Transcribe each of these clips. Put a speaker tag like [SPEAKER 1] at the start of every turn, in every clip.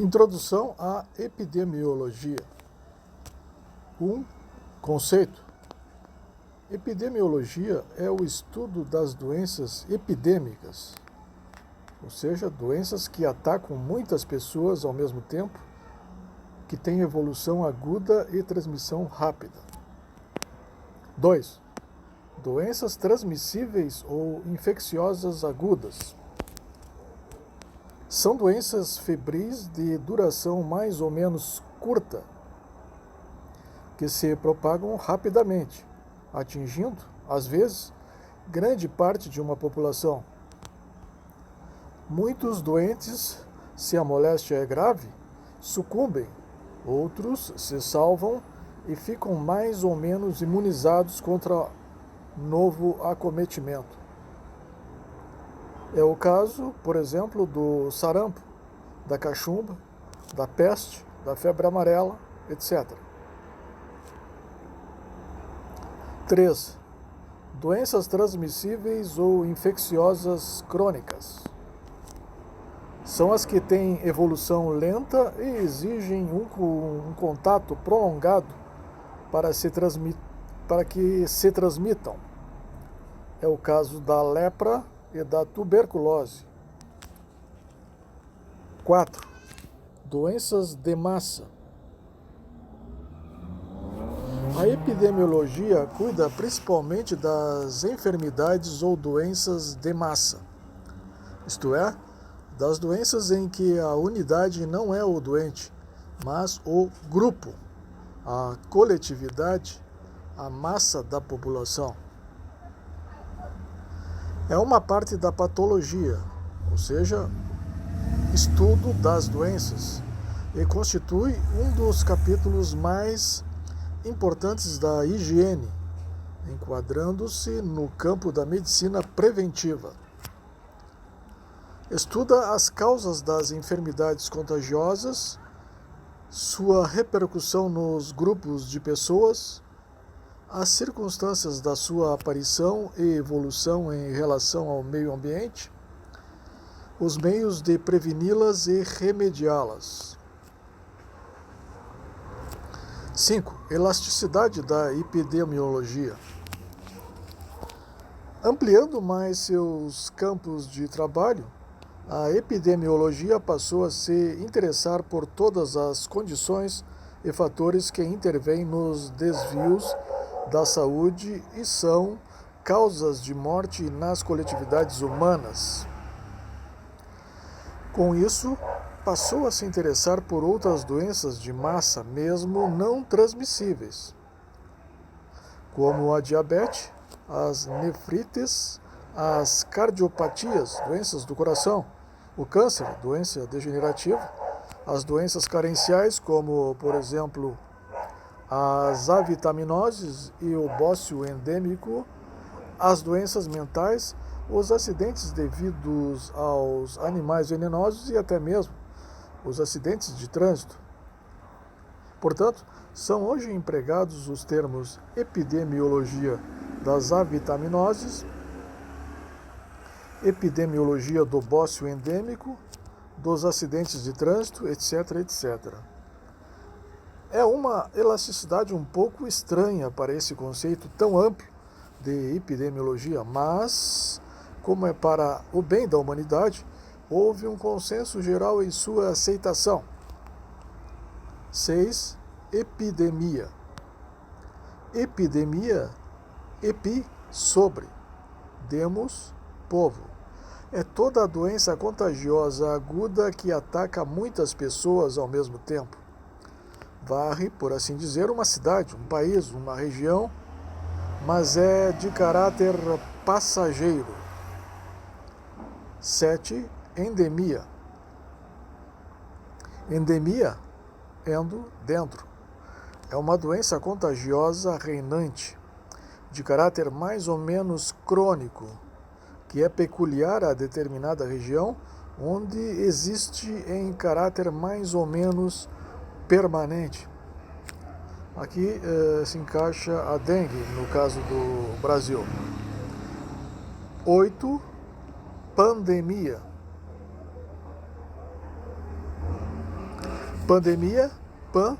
[SPEAKER 1] Introdução à epidemiologia. Conceito. Epidemiologia é o estudo das doenças epidêmicas, ou seja, doenças que atacam muitas pessoas ao mesmo tempo, que têm evolução aguda e transmissão rápida. 2. Doenças transmissíveis ou infecciosas agudas. São doenças febris de duração mais ou menos curta, que se propagam rapidamente, atingindo, às vezes, grande parte de uma população. Muitos doentes, se a moléstia é grave, sucumbem, outros se salvam e ficam mais ou menos imunizados contra novo acometimento. É o caso, por exemplo, do sarampo, da cachumba, da peste, da febre amarela, etc. 3. Doenças transmissíveis ou infecciosas crônicas. São as que têm evolução lenta e exigem um contato prolongado para que se transmitam. É o caso da lepra e da tuberculose. 4. Doenças de massa. A epidemiologia cuida principalmente das enfermidades ou doenças de massa, isto é, das doenças em que a unidade não é o doente, mas o grupo, a coletividade, a massa da população. É uma parte da patologia, ou seja, estudo das doenças, e constitui um dos capítulos mais importantes da higiene, enquadrando-se no campo da medicina preventiva. Estuda as causas das enfermidades contagiosas, sua repercussão nos grupos de pessoas, as circunstâncias da sua aparição e evolução em relação ao meio ambiente, os meios de preveni-las e remediá-las. 5. Elasticidade da epidemiologia. Ampliando mais seus campos de trabalho, a epidemiologia passou a se interessar por todas as condições e fatores que intervêm nos desvios da saúde e são causas de morte nas coletividades humanas. Com isso, passou a se interessar por outras doenças de massa, mesmo não transmissíveis, como a diabetes, as nefrites, as cardiopatias, doenças do coração, o câncer, doença degenerativa, as doenças carenciais, como, por exemplo, as avitaminoses e o bócio endêmico, as doenças mentais, os acidentes devidos aos animais venenosos e até mesmo os acidentes de trânsito. Portanto, são hoje empregados os termos epidemiologia das avitaminoses, epidemiologia do bócio endêmico, dos acidentes de trânsito, etc., etc. É uma elasticidade um pouco estranha para esse conceito tão amplo de epidemiologia, mas, como é para o bem da humanidade, houve um consenso geral em sua aceitação. 6. Epidemia. Epidemia, epi, sobre, demos, povo. É toda a doença contagiosa aguda que ataca muitas pessoas ao mesmo tempo. Varre, por assim dizer, uma cidade, um país, uma região, mas é de caráter passageiro. 7. Endemia. Endemia, endo, dentro. É uma doença contagiosa reinante, de caráter mais ou menos crônico, que é peculiar a determinada região, onde existe em caráter mais ou menos permanente. Aqui se encaixa a dengue, no caso do Brasil. 8. Pandemia. Pandemia, pan,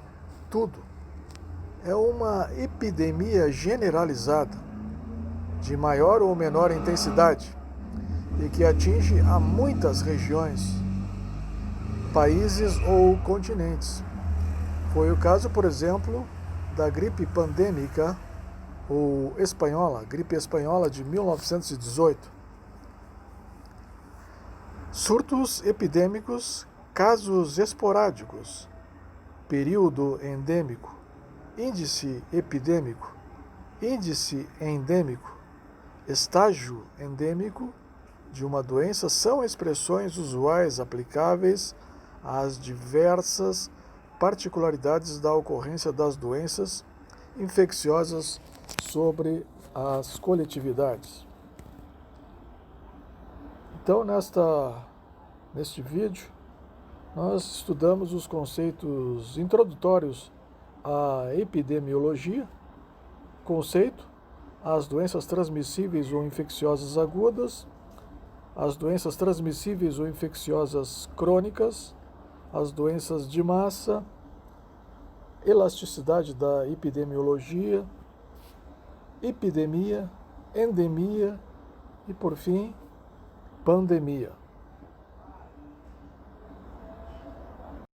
[SPEAKER 1] tudo. É uma epidemia generalizada, de maior ou menor intensidade, e que atinge a muitas regiões, países ou continentes. Foi o caso, por exemplo, da gripe pandêmica ou espanhola, gripe espanhola de 1918. Surtos epidêmicos, casos esporádicos, período endêmico, índice epidêmico, índice endêmico, estágio endêmico de uma doença são expressões usuais aplicáveis às diversas particularidades da ocorrência das doenças infecciosas sobre as coletividades. Então, neste vídeo, nós estudamos os conceitos introdutórios à epidemiologia, conceito, as doenças transmissíveis ou infecciosas agudas, as doenças transmissíveis ou infecciosas crônicas, as doenças de massa, elasticidade da epidemiologia, epidemia, endemia e, por fim, pandemia.